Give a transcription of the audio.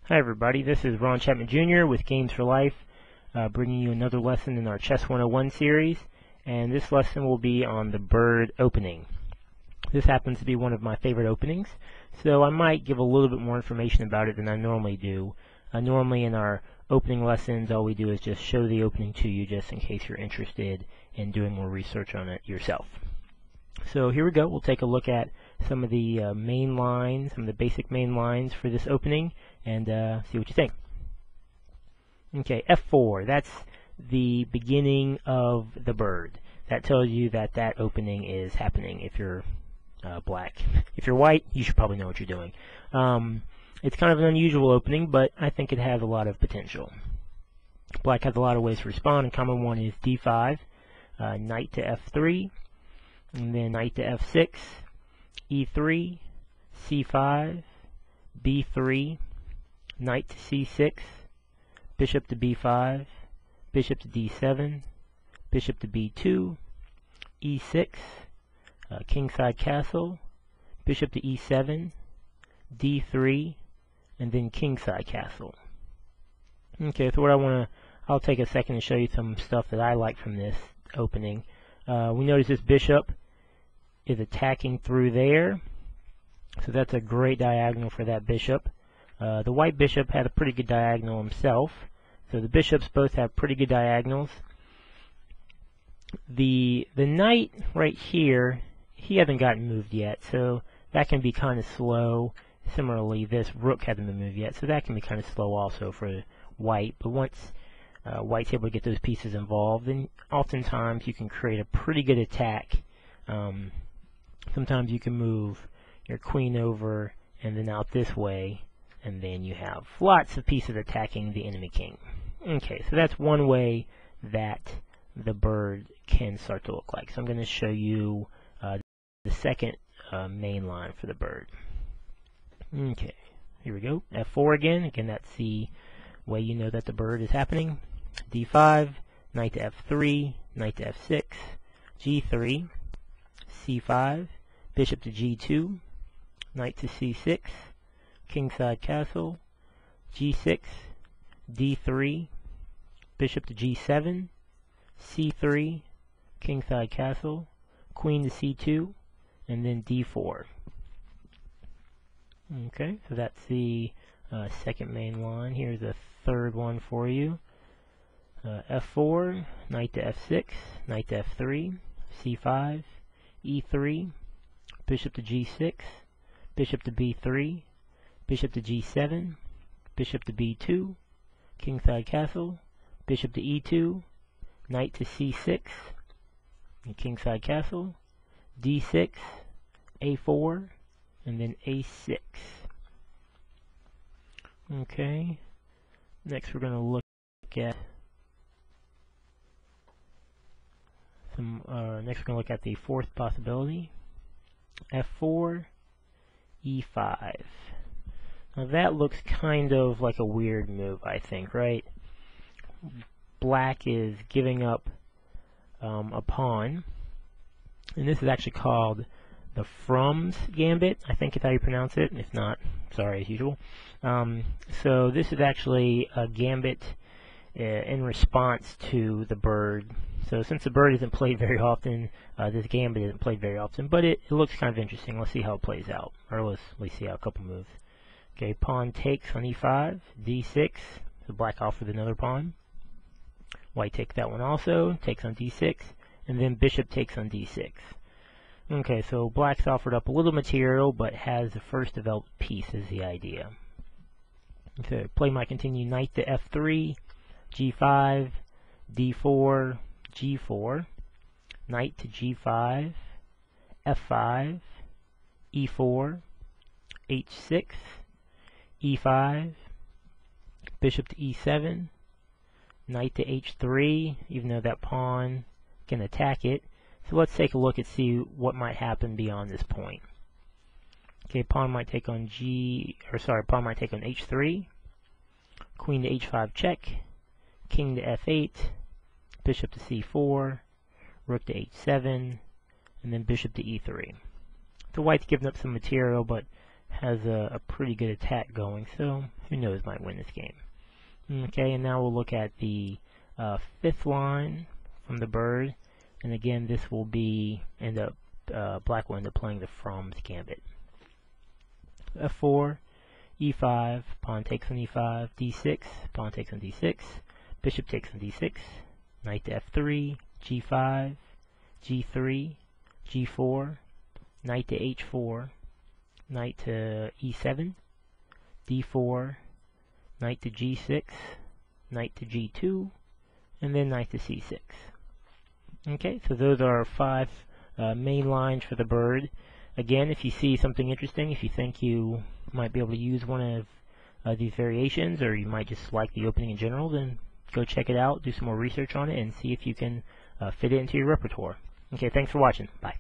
Hi everybody, this is Ron Chapman Jr. with Games for Life, bringing you another lesson in our Chess 101 series, and this lesson will be on the bird opening. This happens to be one of my favorite openings, so I might give a little bit more information about it than I normally do. Normally in our opening lessons, all we do is just show the opening to you just in case you're interested in doing more research on it yourself. So here we go. We'll take a look at some of the main lines, some of the basic main lines for this opening, and see what you think. Okay, F4, that's the beginning of the bird. That tells you that that opening is happening if you're black. If you're white, you should probably know what you're doing. It's kind of an unusual opening, but I think it has a lot of potential. Black has a lot of ways to respond, and common one is D5, knight to F3, and then knight to F6, E3, C5, B3, knight to C6, bishop to B5, bishop to D7, bishop to B2, E6, kingside castle, bishop to E7, D3, and then kingside castle. Okay, so I'll take a second to show you some stuff that I like from this opening. We notice this bishop is attacking through there, so that's a great diagonal for that bishop. The white bishop had a pretty good diagonal himself, so the bishops both have pretty good diagonals. The knight right here, he hasn't gotten moved yet, so that can be kind of slow. Similarly, this rook hasn't been moved yet, so that can be kind of slow also for white. But once white's able to get those pieces involved, then oftentimes you can create a pretty good attack. Sometimes you can move your queen over and then out this way, and then you have lots of pieces attacking the enemy king. Okay, so that's one way that the bird can start to look like. So I'm going to show you the second main line for the bird. Okay, here we go. F4 again. Again, that's the way you know that the bird is happening. D5, knight to F3, knight to F6, G3, C5, bishop to G2, knight to C6, kingside castle, G6, D3, bishop to G7, C3, kingside castle, queen to C2, and then D4. Okay, so that's the second main line. Here's a third one for you. F4, knight to F6, knight to F3, C5, E3, bishop to G6, bishop to B3, bishop to G7, bishop to B2, kingside castle, bishop to E2, knight to C6, and kingside castle, D6, A4, and then A6. Okay, next we're going to look at the fourth possibility, F4, E5. Now that looks kind of like a weird move, I think, right? Black is giving up a pawn, and this is actually called the Frum's Gambit, I think is how you pronounce it. If not, sorry as usual. So this is actually a gambit in response to the bird. So since the bird isn't played very often, this gambit isn't played very often, but it looks kind of interesting. Let's see how it plays out, or let's see how a couple moves. Okay, pawn takes on E5, D6, so black offers another pawn. White takes that one also, takes on D6, and then bishop takes on D6. Okay, so black's offered up a little material, but has the first developed piece is the idea. Okay, play might continue knight to F3, G5, D4, G4, knight to G5, F5, E4, H6, E5, bishop to E7, knight to H3, even though that pawn can attack it. So let's take a look and see what might happen beyond this point. Okay, pawn might take on pawn might take on H3, queen to H5 check, king to F8, bishop to C4, rook to H7, and then bishop to E3. So white's given up some material, but has a pretty good attack going, so who knows, might win this game. Okay, and now we'll look at the 5th line from the bird, and again this will be black will end up playing the From's Gambit. F4, E5, pawn takes on E5, D6, pawn takes on D6, bishop takes on D6, knight to F3, G5, G3, G4, knight to H4, knight to E7, D4, knight to G6, knight to G2, and then knight to C6. Okay, so those are our 5 main lines for the bird. Again, if you see something interesting, if you think you might be able to use one of these variations, or you might just like the opening in general, then go check it out, do some more research on it, and see if you can fit it into your repertoire. Okay, thanks for watching. Bye.